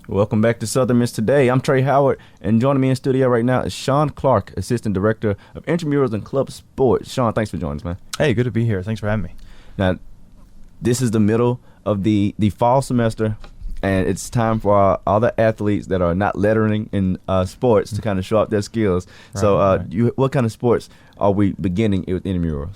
Welcome back to Southern Miss Today. I'm Trey Howard, and joining me in studio right now is Sean Clark, Assistant Director of Intramurals and Club Sports. Sean, thanks for joining us, man. Hey, good to be here. Thanks for having me. Now, this is the middle of the fall semester, and it's time for all the athletes that are not lettering in sports to kind of show up their skills. What kind of sports are we beginning with Intramurals?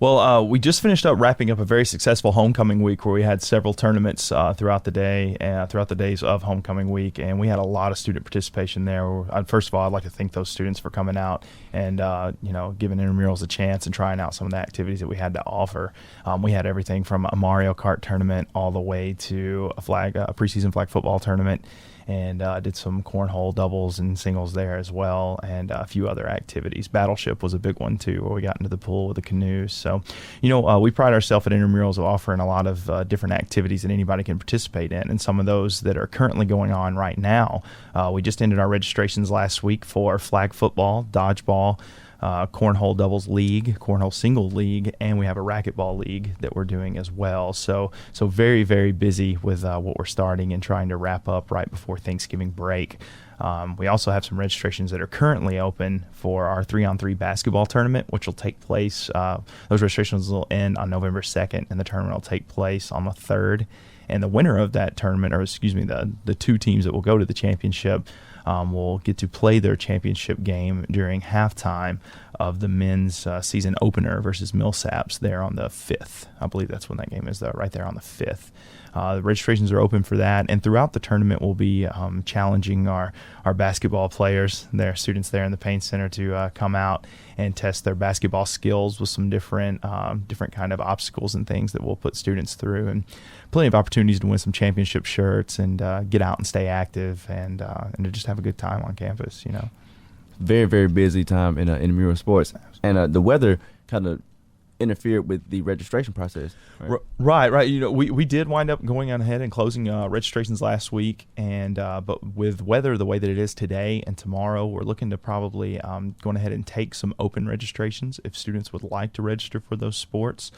Well, we just finished up wrapping up a very successful homecoming week where we had several tournaments throughout the day, throughout the days of homecoming week, and we had a lot of student participation there. First of all, I'd like to thank those students for coming out and giving Intramurals a chance and trying out some of the activities that we had to offer. We had everything from a Mario Kart tournament all the way to a preseason flag football tournament. And did some cornhole doubles and singles there as well, and a few other activities. Battleship was a big one too, where we got into the pool with the canoes. So, we pride ourselves at Intramurals of offering a lot of different activities that anybody can participate in, and some of those that are currently going on right now. We just ended our registrations last week for flag football, dodgeball, cornhole doubles league, cornhole single league, and we have a racquetball league that we're doing as well. So very, very busy with what we're starting and trying to wrap up right before Thanksgiving break. We also have some registrations that are currently open for our 3-on-3 basketball tournament, which will take place. Those registrations will end on November 2nd, and the tournament will take place on the 3rd. And the winner of that tournament, the two teams that will go to the championship, will get to play their championship game during halftime of the men's season opener versus Millsaps there on the 5th. I believe that's when that game is, though, right there on the 5th. The registrations are open for that, and throughout the tournament we'll be challenging our basketball players, their students there in the Payne Center, to come out and test their basketball skills with some different kind of obstacles and things that we'll put students through, and plenty of opportunities to win some championship shirts and get out and stay active and to just have a good time on campus. Very, very busy time in Intramural Sports, and the weather kind of interfered with the registration process. Right. We did wind up going on ahead and closing registrations last week, and but with weather the way that it is today and tomorrow, we're looking to probably going ahead and take some open registrations if students would like to register for those sports.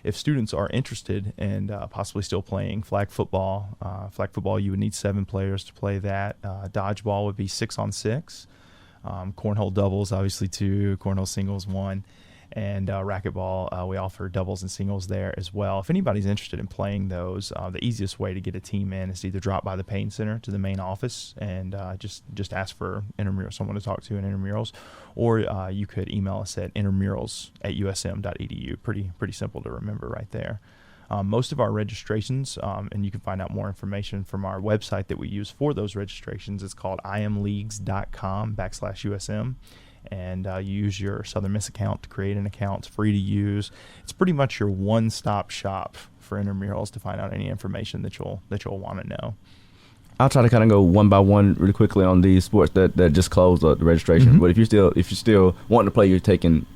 If students are interested in possibly still playing flag football, you would need 7 players to play that. Dodgeball would be 6-on-6. Cornhole doubles, obviously 2. Cornhole singles 1. And racquetball, we offer doubles and singles there as well. If anybody's interested in playing those, the easiest way to get a team in is to either drop by the Payne Center to the main office and just ask for someone to talk to in Intramurals, or you could email us at intramurals@usm.edu. Pretty simple to remember right there. Most of our registrations, and you can find out more information from our website that we use for those registrations. It's called imleagues.com/USM. And you use your Southern Miss account to create an account. It's free to use. It's pretty much your one-stop shop for Intramurals to find out any information that you'll want to know. I'll try to kind of go one by one really quickly on these sports that just closed the registration. Mm-hmm. But if you're still wanting to play, you're taking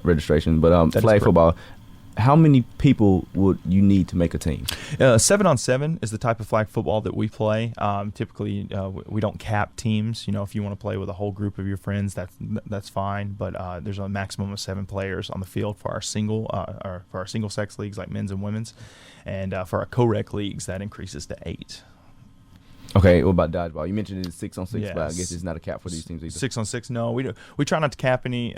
registration. But flag football, how many people would you need to make a team? 7-on-7 is the type of flag football that we play. Typically, we don't cap teams. If you want to play with a whole group of your friends, that's fine. But there's a maximum of 7 players on the field for our single sex leagues like men's and women's, and for our co-rec leagues that increases to 8. Okay, what about dodgeball? You mentioned it's 6-on-6, yes. But I guess it's not a cap for these teams either. 6-on-6, no. We try not to cap any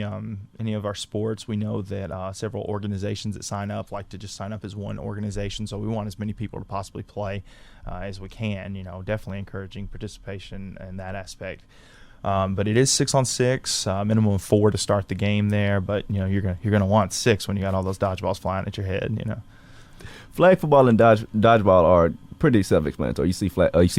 of our sports. We know that several organizations that sign up like to just sign up as one organization, so we want as many people to possibly play as we can. Definitely encouraging participation in that aspect. But it is 6-on-6, minimum of 4 to start the game there. But you're gonna want 6 when you got all those dodgeballs flying at your head. Flag football and dodgeball are pretty self-explanatory. You see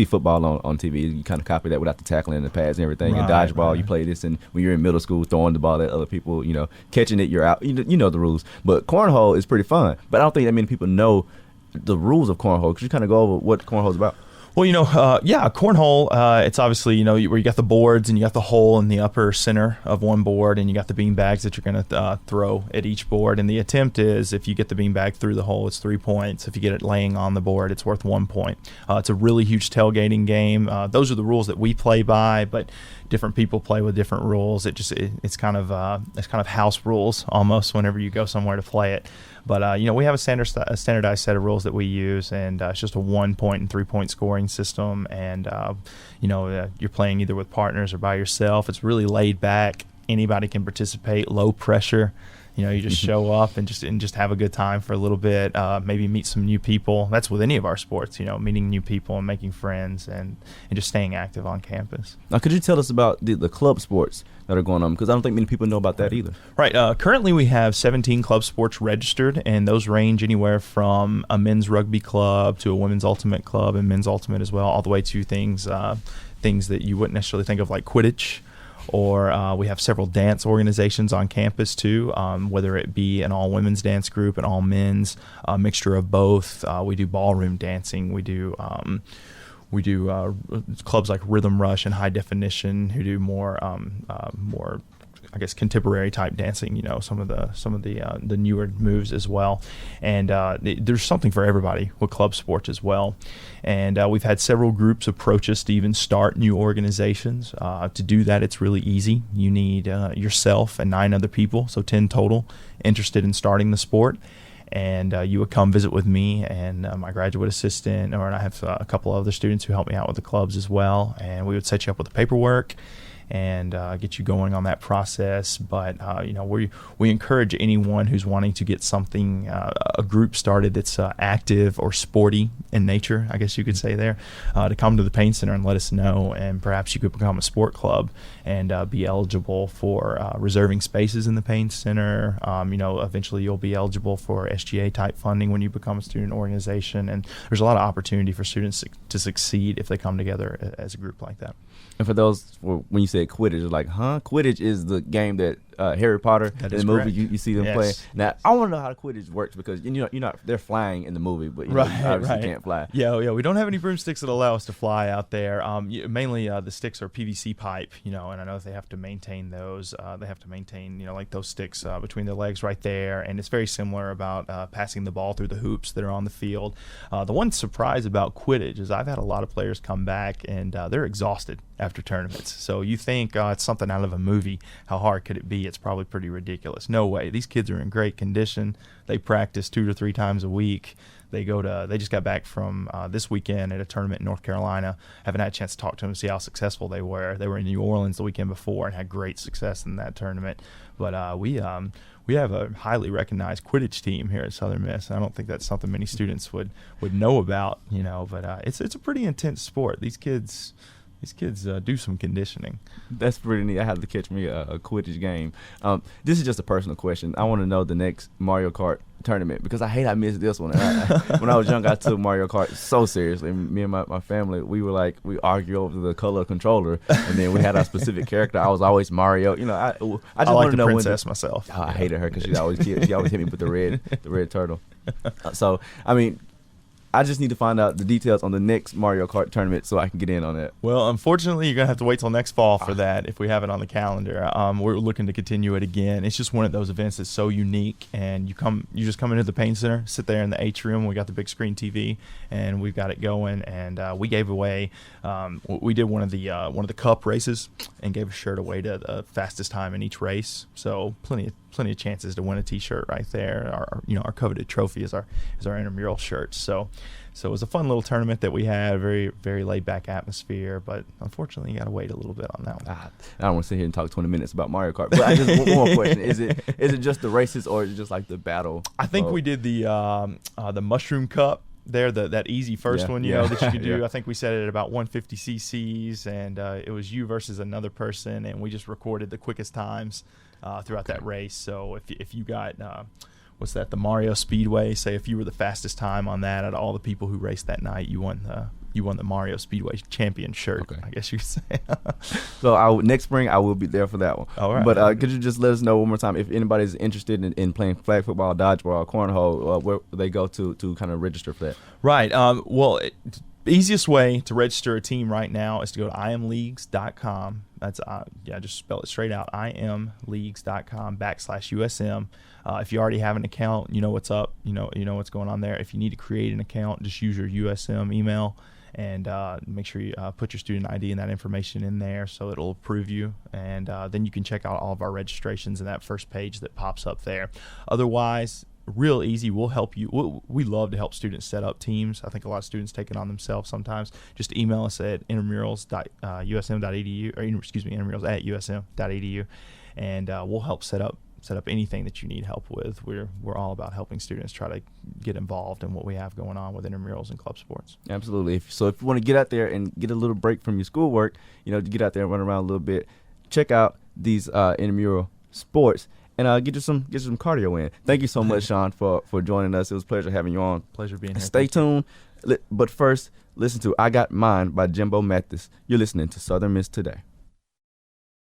football on TV, you kind of copy that without the tackling and the pads and everything. Right, and dodgeball, you play this, and when you're in middle school, throwing the ball at other people, catching it, you're out. You know the rules. But cornhole is pretty fun. But I don't think that many people know the rules of cornhole. Could you kind of go over what cornhole is about? Well, cornhole, it's obviously, where you got the boards and you got the hole in the upper center of one board, and you got the bean bags that you're going to throw at each board. And the attempt is, if you get the bean bag through the hole, it's 3 points. If you get it laying on the board, it's worth 1 point. It's a really huge tailgating game. Those are the rules that we play by, but different people play with different rules. It's kind of house rules almost whenever you go somewhere to play it. But we have a standardized set of rules that we use, and it's just a 1-point and 3-point scoring system. And you're playing either with partners or by yourself. It's really laid back. Anybody can participate. Low pressure. You just show up and just have a good time for a little bit. Maybe meet some new people. That's with any of our sports. Meeting new people and making friends and just staying active on campus. Now, could you tell us about the club sports that are going on? Because I don't think many people know about that either. Right. Currently, we have 17 club sports registered, and those range anywhere from a men's rugby club to a women's ultimate club and men's ultimate as well, all the way to things that you wouldn't necessarily think of, like Quidditch. Or we have several dance organizations on campus too, whether it be an all-women's dance group, an all-men's, a mixture of both. We do ballroom dancing. We do clubs like Rhythm Rush and High Definition, who do more I guess contemporary type dancing, some of the newer moves as well. And there's something for everybody with club sports as well. And we've had several groups approach us to even start new organizations. To do that, it's really easy. You need yourself and 9 other people, so 10 total, interested in starting the sport. And you would come visit with me and my graduate assistant, and I have a couple of other students who help me out with the clubs as well. And we would set you up with the paperwork and get you going on that process. But we encourage anyone who's wanting to get something, a group started that's active or sporty in nature, I guess you could say there, to come to the Pain Center and let us know, and perhaps you could become a sport club and be eligible for reserving spaces in the Pain Center. Eventually you'll be eligible for SGA type funding when you become a student organization, and there's a lot of opportunity for students to succeed if they come together as a group like that. And for those, when you say Quidditch, it's like, Quidditch is the game that Harry Potter in the movie you see them play. Now, I want to know how the Quidditch works, because they're flying in the movie, but you obviously can't fly. Yeah. We don't have any broomsticks that allow us to fly out there. Mainly the sticks are PVC pipe, and I know they have to maintain those. They have to maintain, like those sticks between their legs right there, and it's very similar about passing the ball through the hoops that are on the field. The one surprise about Quidditch is I've had a lot of players come back and they're exhausted after tournaments. So you think it's something out of a movie. How hard could it be? It's probably pretty ridiculous. No way. These kids are in great condition. They practice 2 to 3 times a week. They just got back from this weekend at a tournament in North Carolina. Haven't had a chance to talk to them to see how successful they were. They were in New Orleans the weekend before and had great success in that tournament. But we have a highly recognized Quidditch team here at Southern Miss. I don't think that's something many students would know about, but it's a pretty intense sport. These kids do some conditioning. That's pretty neat. I had to catch me a Quidditch game. This is just a personal question. I want to know the next Mario Kart tournament, because I missed this one. When I was young, I took Mario Kart so seriously. Me and my family, we argue over the color controller, and then we had our specific character. I was always Mario. I just like want to know princess myself. I hated her because she always hit me with the red turtle. So I just need to find out the details on the next Mario Kart tournament so I can get in on that. Well, unfortunately, you're going to have to wait till next fall for that if we have it on the calendar. We're looking to continue it again. It's just one of those events that's so unique, and you just come into the Pain Center, sit there in the atrium. We got the big screen TV, and we've got it going. And we gave away we did one of the cup races and gave a shirt away to the fastest time in each race. So plenty of chances to win a T-shirt right there. Our coveted trophy is our intramural shirt. So it was a fun little tournament that we had, very, very laid back atmosphere, but unfortunately you got to wait a little bit on that one. I don't want to sit here and talk 20 minutes about Mario Kart, but I just one more question. Is it just the races, or is it just like the battle? I think we did the Mushroom Cup there, that easy first one, that you could do. I think we set it at about 150 cc's, and it was you versus another person, and we just recorded the quickest times throughout that race. So if you got the Mario Speedway, say if you were the fastest time on that out of all the people who raced that night, you won the Mario Speedway champion shirt. Okay. I guess you could say. So next spring I will be there for that one. All right. But could you just let us know one more time if anybody's interested in playing flag football, dodgeball, cornhole, where they go to kind of register for that? Right. The easiest way to register a team right now is to go to imleagues.com. That's just spell it straight out, imleagues.com/USM. If you already have an account, you know what's up, you know what's going on there. If you need to create an account, just use your USM email and make sure you put your student ID and that information in there so it'll approve you. And then you can check out all of our registrations in that first page that pops up there. Otherwise, real easy. We'll help you. We love to help students set up teams. I think a lot of students take it on themselves sometimes. Just email us at intramurals.usm.edu, or intramurals@usm.edu, and we'll help set up anything that you need help with. We're all about helping students try to get involved in what we have going on with intramurals and club sports. Absolutely. So if you want to get out there and get a little break from your schoolwork, to get out there and run around a little bit, check out these intramural sports and get you some cardio in. Thank you so much, Sean, for joining us. It was a pleasure having you on. Pleasure being here. Stay tuned. But first, listen to I Got Mine by Jimbo Mathis. You're listening to Southern Miss Today.